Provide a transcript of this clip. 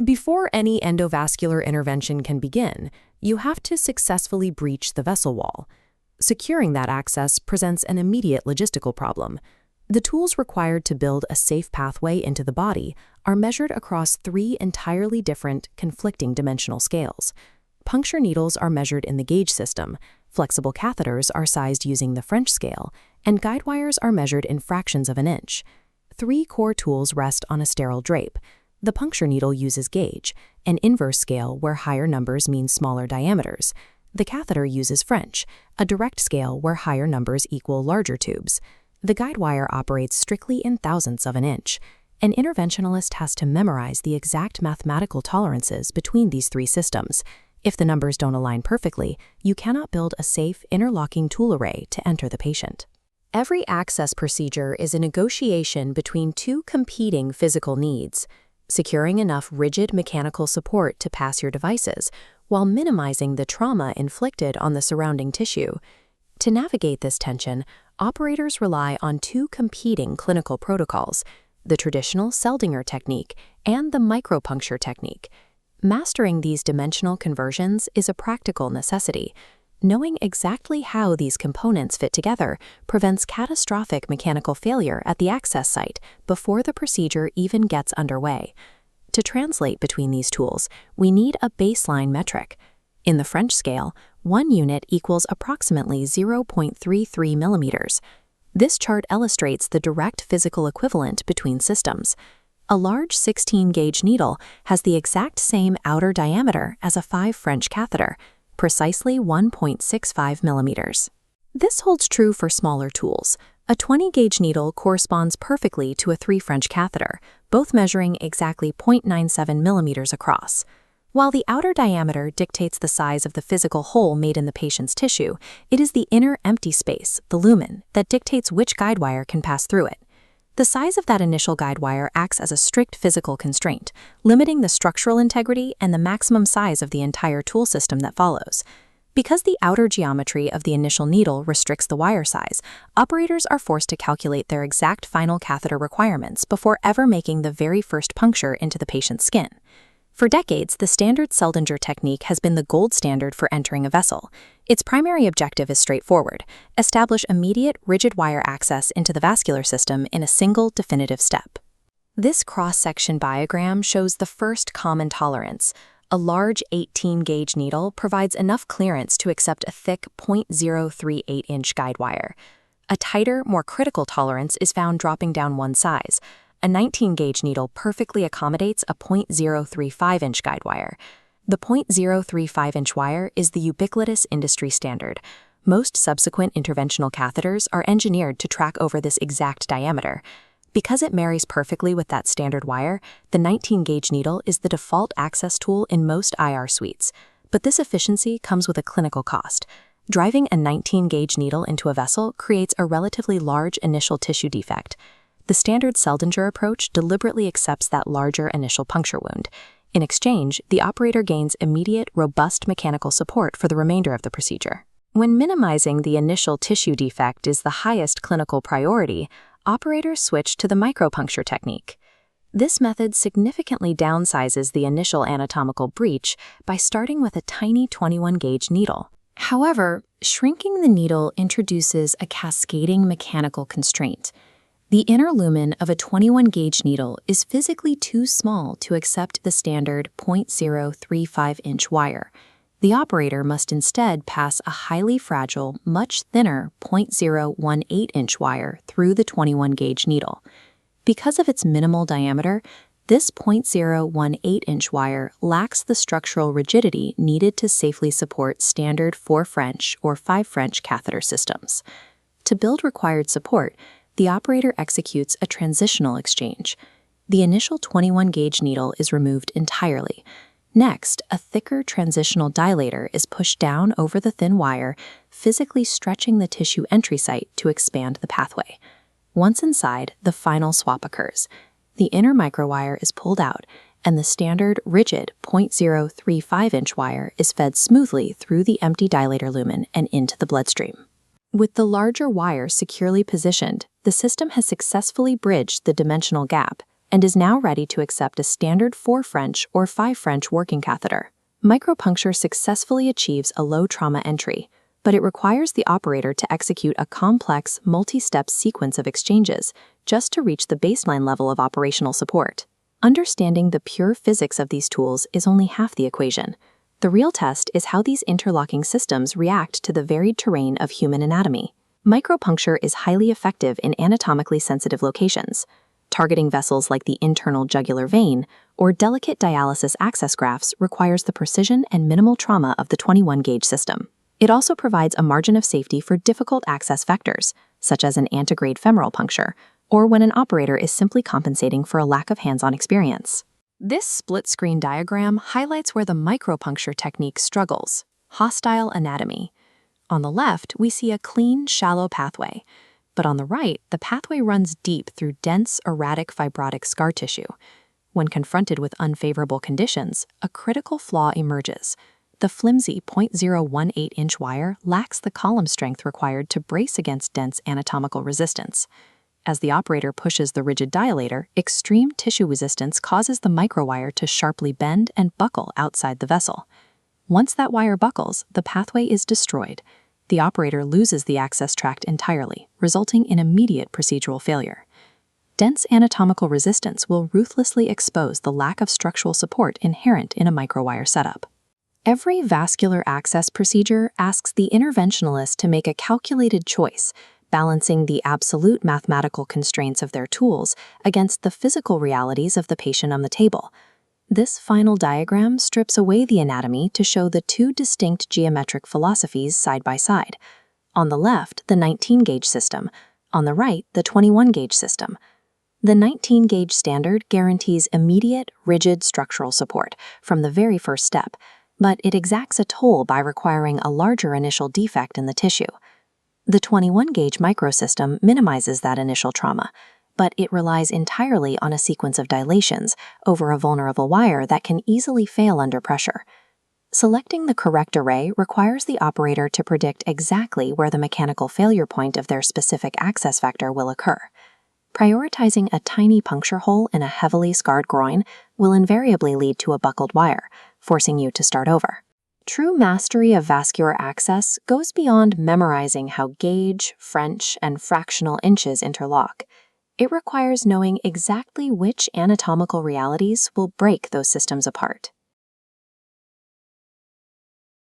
Before any endovascular intervention can begin, you have to successfully breach the vessel wall. Securing that access presents an immediate logistical problem. The tools required to build a safe pathway into the body are measured across three entirely different, conflicting dimensional scales. Puncture needles are measured in the gauge system, flexible catheters are sized using the French scale, and guide wires are measured in fractions of an inch. Three core tools rest on a sterile drape. The puncture needle uses gauge, an inverse scale where higher numbers mean smaller diameters. The catheter uses French, a direct scale where higher numbers equal larger tubes. The guide wire operates strictly in thousandths of an inch. An interventionalist has to memorize the exact mathematical tolerances between these three systems. If the numbers don't align perfectly, you cannot build a safe, interlocking tool array to enter the patient. Every access procedure is a negotiation between two competing physical needs: securing enough rigid mechanical support to pass your devices, while minimizing the trauma inflicted on the surrounding tissue. To navigate this tension, operators rely on two competing clinical protocols: the traditional Seldinger technique and the micropuncture technique. Mastering these dimensional conversions is a practical necessity. Knowing exactly how these components fit together prevents catastrophic mechanical failure at the access site before the procedure even gets underway. To translate between these tools, we need a baseline metric. In the French scale, 1 unit equals approximately 0.33 millimeters. This chart illustrates the direct physical equivalent between systems. A large 16-gauge needle has the exact same outer diameter as a 5 French catheter, precisely 1.65 millimeters. This holds true for smaller tools. A 20-gauge needle corresponds perfectly to a 3 French catheter, both measuring exactly 0.97 millimeters across. While the outer diameter dictates the size of the physical hole made in the patient's tissue, it is the inner empty space, the lumen, that dictates which guide wire can pass through it. The size of that initial guide wire acts as a strict physical constraint, limiting the structural integrity and the maximum size of the entire tool system that follows. Because the outer geometry of the initial needle restricts the wire size, operators are forced to calculate their exact final catheter requirements before ever making the very first puncture into the patient's skin. For decades, the standard Seldinger technique has been the gold standard for entering a vessel. Its primary objective is straightforward: establish immediate, rigid wire access into the vascular system in a single, definitive step. This cross-section diagram shows the first common tolerance. A large 18-gauge needle provides enough clearance to accept a thick 0.038-inch guide wire. A tighter, more critical tolerance is found dropping down one size. A 19-gauge needle perfectly accommodates a 0.035-inch guide wire. The 0.035-inch wire is the ubiquitous industry standard. Most subsequent interventional catheters are engineered to track over this exact diameter. Because it marries perfectly with that standard wire, the 19-gauge needle is the default access tool in most IR suites. But this efficiency comes with a clinical cost. Driving a 19-gauge needle into a vessel creates a relatively large initial tissue defect. The standard Seldinger approach deliberately accepts that larger initial puncture wound. In exchange, the operator gains immediate, robust mechanical support for the remainder of the procedure. When minimizing the initial tissue defect is the highest clinical priority, operators switch to the micropuncture technique. This method significantly downsizes the initial anatomical breach by starting with a tiny 21-gauge needle. However, shrinking the needle introduces a cascading mechanical constraint. The inner lumen of a 21-gauge needle is physically too small to accept the standard 0.035-inch wire. The operator must instead pass a highly fragile, much thinner 0.018-inch wire through the 21-gauge needle. Because of its minimal diameter, this 0.018-inch wire lacks the structural rigidity needed to safely support standard 4 French or 5 French catheter systems. To build required support, the operator executes a transitional exchange. The initial 21-gauge needle is removed entirely. Next, a thicker transitional dilator is pushed down over the thin wire, physically stretching the tissue entry site to expand the pathway. Once inside, the final swap occurs. The inner microwire is pulled out, and the standard, rigid 0.035-inch wire is fed smoothly through the empty dilator lumen and into the bloodstream. With the larger wire securely positioned, the system has successfully bridged the dimensional gap, and is now ready to accept a standard 4 French or 5 French working catheter. Micropuncture successfully achieves a low trauma entry, but it requires the operator to execute a complex, multi-step sequence of exchanges just to reach the baseline level of operational support. Understanding the pure physics of these tools is only half the equation. The real test is how these interlocking systems react to the varied terrain of human anatomy. Micropuncture is highly effective in anatomically sensitive locations. Targeting vessels like the internal jugular vein or delicate dialysis access grafts requires the precision and minimal trauma of the 21-gauge system. It also provides a margin of safety for difficult access vectors, such as an antegrade femoral puncture, or when an operator is simply compensating for a lack of hands-on experience. This split-screen diagram highlights where the micropuncture technique struggles: hostile anatomy. On the left, we see a clean, shallow pathway, but on the right, the pathway runs deep through dense, erratic fibrotic scar tissue. When confronted with unfavorable conditions, a critical flaw emerges. The flimsy 0.018-inch wire lacks the column strength required to brace against dense anatomical resistance. As the operator pushes the rigid dilator, extreme tissue resistance causes the microwire to sharply bend and buckle outside the vessel. Once that wire buckles, the pathway is destroyed. The operator loses the access tract entirely, resulting in immediate procedural failure. Dense anatomical resistance will ruthlessly expose the lack of structural support inherent in a microwire setup. Every vascular access procedure asks the interventionalist to make a calculated choice, balancing the absolute mathematical constraints of their tools against the physical realities of the patient on the table. This final diagram strips away the anatomy to show the two distinct geometric philosophies side by side. On the left, the 19-gauge system. On the right, the 21-gauge system. The 19-gauge standard guarantees immediate, rigid structural support from the very first step, but it exacts a toll by requiring a larger initial defect in the tissue. The 21-gauge microsystem minimizes that initial trauma, but it relies entirely on a sequence of dilations over a vulnerable wire that can easily fail under pressure. Selecting the correct array requires the operator to predict exactly where the mechanical failure point of their specific access vector will occur. Prioritizing a tiny puncture hole in a heavily scarred groin will invariably lead to a buckled wire, forcing you to start over. True mastery of vascular access goes beyond memorizing how gauge, French, and fractional inches interlock. It requires knowing exactly which anatomical realities will break those systems apart.